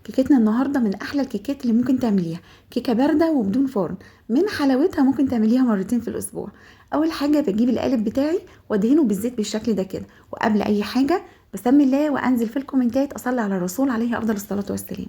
كيكتنا النهارده من احلى الكيكات اللي ممكن تعمليها. كيكه بارده وبدون فرن. من حلاوتها ممكن تعمليها مرتين في الاسبوع. اول حاجه بجيب القالب بتاعي وادهنه بالزيت بالشكل ده كده، وقبل اي حاجه بسمي الله وانزل في الكومنتات اصلي على الرسول عليه افضل الصلاه والسلام.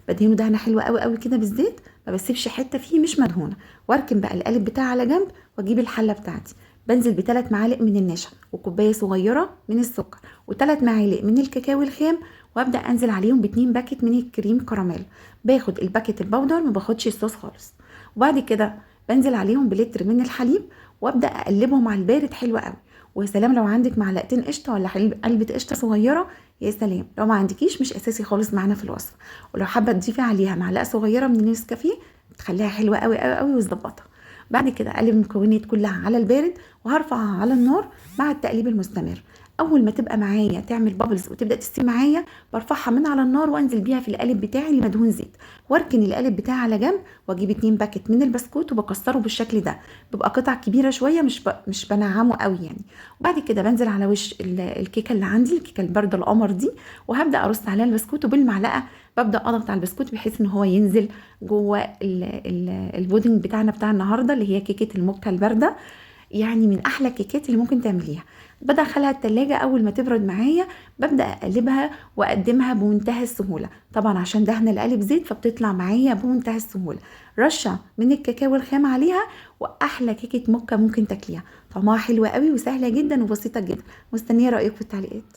بدهنه دهنه حلوه قوي قوي كده بالزيت، ما بسيبش حته فيه مش مدهونه. واركن بقى القالب بتاعي على جنب، واجيب الحله بتاعتي. بنزل ب3 معالق من النشا وكوبايه صغيره من السكر و3 معالق من الكاكاو الخام، وابدا انزل عليهم ب2 باكت من الكريم كراميل. باخد الباكت البودر، ما باخدش الصوص خالص. وبعد كده بنزل عليهم بلتر من الحليب، وابدا اقلبهم على البارد حلو قوي. ويا سلام لو عندك معلقتين قشطه ولا علبه قشطه صغيره، يا سلام. لو ما عندكيش مش اساسي خالص معانا في الوصفه. ولو حابه تضيفي عليها معلقه صغيره من النسكافيه بتخليها حلوه قوي قوي قوي وتظبطها. بعد كده اقلب المكونات كلها على البارد، وهرفعها على النار مع التقليب المستمر. اول ما تبقى معايا تعمل بابلز وتبدا تستوي معايا، برفعها من على النار وانزل بيها في القالب بتاعي اللي مدهون زيت، واركن القالب بتاعي على جنب، واجيب 2 باكت من البسكوت وبكسره بالشكل ده. بيبقى قطع كبيره شويه، مش بنعمه قوي يعني. وبعد كده بنزل على وش الكيكه اللي عندي، الكيكه البارده القمر دي، وهبدا ارص عليها البسكوت، وبالمعلقه ببدا اضغط على البسكوت بحيث ان هو ينزل جوه البودنج بتاعنا بتاع النهارده اللي هي كيكه الموكا البارده. يعني من احلى الكيكات اللي ممكن تعمليها. بدخلها التلاجة، اول ما تبرد معايا ببدأ اقلبها واقدمها بمنتهى السهولة. طبعا عشان دهن القالب زيت فبتطلع معايا بمنتهى السهولة. رشة من الكاكاو الخام عليها، واحلى كيكة موكا ممكن تاكليها. طعمها حلوة قوي وسهلة جدا وبسيطة جدا. مستنية رأيك في التعليقات.